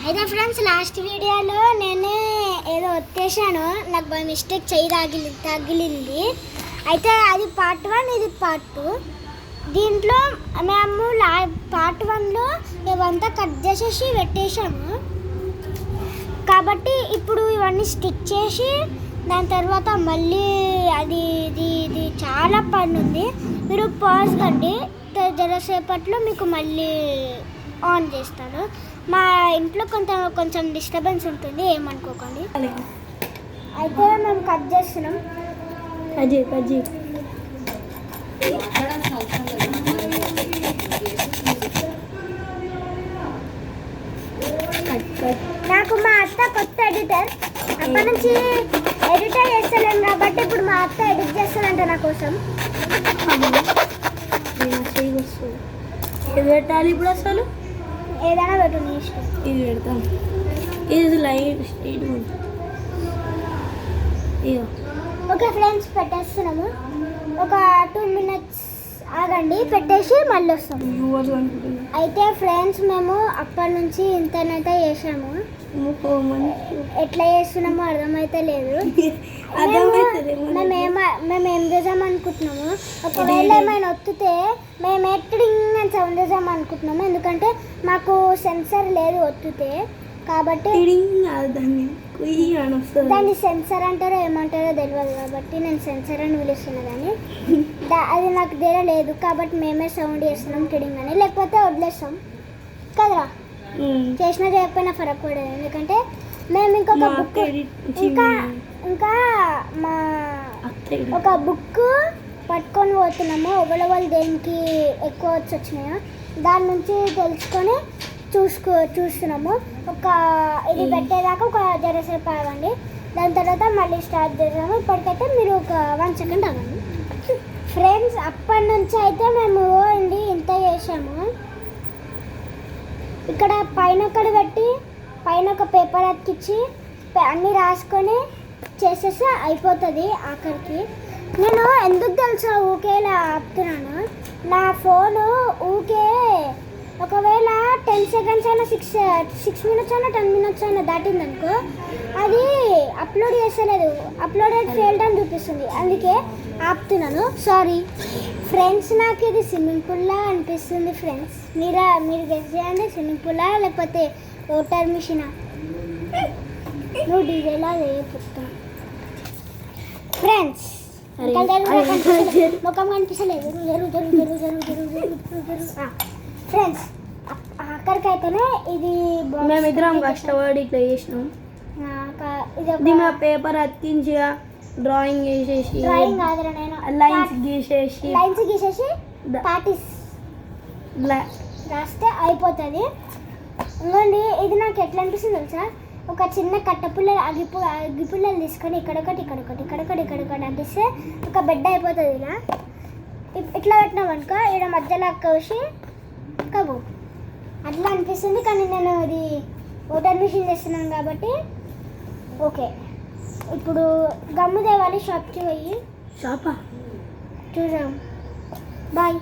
అయితే friends last వీడియోలో నేనే ఏదో వచ్చేసాను, నాకు బై మిస్టేక్ చెయ్యి తగిలింది. అయితే అది పార్ట్ 1, ఇది పార్ట్ 2. దీంట్లో మేము పార్ట్ 1లో ఇవంతా కట్ చేసేసి పెట్టేసాము. కాబట్టి ఇప్పుడు ఇవన్నీ స్టిచ్ చేసి దాని తర్వాత మళ్ళీ అది ఇది చాలా పని ఉంది. మీరు పాజ్ కండి, జరసేపట్లో మీకు మళ్ళీ ఆన్ చేస్తాను. మా ఇంట్లో కొంచెం డిస్టర్బెన్స్ ఉంటుంది, ఏమనుకోకండి. అయితే మేము కట్ చేస్తున్నాం. నాకు మా అత్త కొత్త ఎడిటర్, అప్పటి నుంచి ఎడిటర్ చేస్తలేను కాబట్టి ఇప్పుడు మా అత్త ఎడిట్ చేస్తానంట నా కోసం. ఇది పెట్టాలి ఇప్పుడు, అసలు ఏదైనా పెట్టు, నీ ఇష్టం. ఇది పెడతాం. ఇది లైట్ స్ట్రైట్ ఉంటుంది. ఓకే ఫ్రెండ్స్, పెట్టేస్తున్నాము. ఒక 2 minutes ఆగండి, పెట్టేసి మళ్ళీ వస్తాం. అయితే ఫ్రెండ్స్ మేము అప్పటి నుంచి ఇంతనైతే చేసాము. ఎట్లా చేస్తున్నామో అర్థమైతే లేదు. మేము ఏం చేద్దాం అనుకుంటున్నాము, ఒకవేళ ఏమైనా వత్తితే మేము ఎట్టింగ్ అని సౌండ్ చేద్దాం అనుకుంటున్నాము. ఎందుకంటే మాకు సెన్సర్ లేదు ఒత్తితే, కాబట్టి దాన్ని సెన్సర్ అంటారో ఏమంటారో తెలియదు, కాబట్టి నేను సెన్సర్ అని పిలుస్తున్నా. కానీ అది నాకు దగ్గర లేదు కాబట్టి మేమే సౌండ్ చేస్తున్నాం కిడింగ్ అని, లేకపోతే వదిలేస్తాం కదరా. చేసినా చేయకపోయినా ఫరక్ పడేది, ఎందుకంటే మేము ఇంకొక బుక్ ఇంకా మా ఒక బుక్ పట్టుకొని పోతున్నాము. ఒకళ్ళు దేనికి ఎక్కువ వచ్చినాయో దాని నుంచి తెలుసుకొని చూస్తున్నాము. ఇది పెట్టేదాకా ఒక జరసేపు ఆగండి, దాని తర్వాత మళ్ళీ స్టార్ట్ చేసాము. ఇప్పటికైతే మీరు ఒక 1 second ఆగండి. ఫ్రెండ్స్ అప్పటి నుంచి అయితే మేము ఇంత చేసాము. ఇక్కడ పైన ఒకటి పెట్టి పైన ఒక పేపర్ అతికిచ్చి అన్నీ రాసుకొని చేసేస్తే అయిపోతుంది. ఆఖరికి నేను ఎందుకు తెలుసా ఊకేలా ఆపుతున్నాను, నా ఫోను ఊకే ఒకవేళ 10 seconds అయినా 6 minutes అయినా 10 minutes అయినా దాటిందనుకో అది అప్లోడ్ చేస్తలేదు, అప్లోడెడ్ ఫెయిల్డ్ అని చూపిస్తుంది. అందుకే ఆపుతున్నాను, సారీ ఫ్రెండ్స్. నాకు ఇది స్విమ్మింగ్ పూల్లా అనిపిస్తుంది ఫ్రెండ్స్. మీరు గెస్ చేయండి, స్విమ్మింగ్ పూలా లేకపోతే వాటర్ మిషనా? నువ్వు డీజేలా చెప్తున్నా ఫ్రెండ్స్. ముఖం కనిపిస్తలేదు, ఫ్రెండ్స్. ఆఖరికి అయితేనే ఇది మేమిద్దరం కష్టపడి ఇట్లా చేసినాం. ఇది మా పేపర్ అతికించి డ్రాయింగ్ వేసేసి, డ్రాయింగ్ కాదురా, నేను లైన్స్ గీసేసి పార్టీస్ రాస్తే అయిపోతుంది. ఇంకోండి ఇది నాకు ఎట్లా అనిపిస్తుంది తెలుసా, ఒక చిన్న కట్టపుల్ల అగ్గిపుల్లలు తీసుకొని ఇక్కడొకటి అంటిస్తే ఒక బెడ్ అయిపోతుంది. ఇలా ఇట్లా పెట్టినాం అనుకో, ఇక్కడ మధ్యలో కోసి కబు అట్లా అనిపిస్తుంది. కానీ నేను ఇది వాటర్ మిషన్ చేస్తున్నాను కాబట్టి ఓకే. ఇప్పుడు గమ్ము తేవాలి, షాప్కి పోయి చూద్దాం. బాయ్.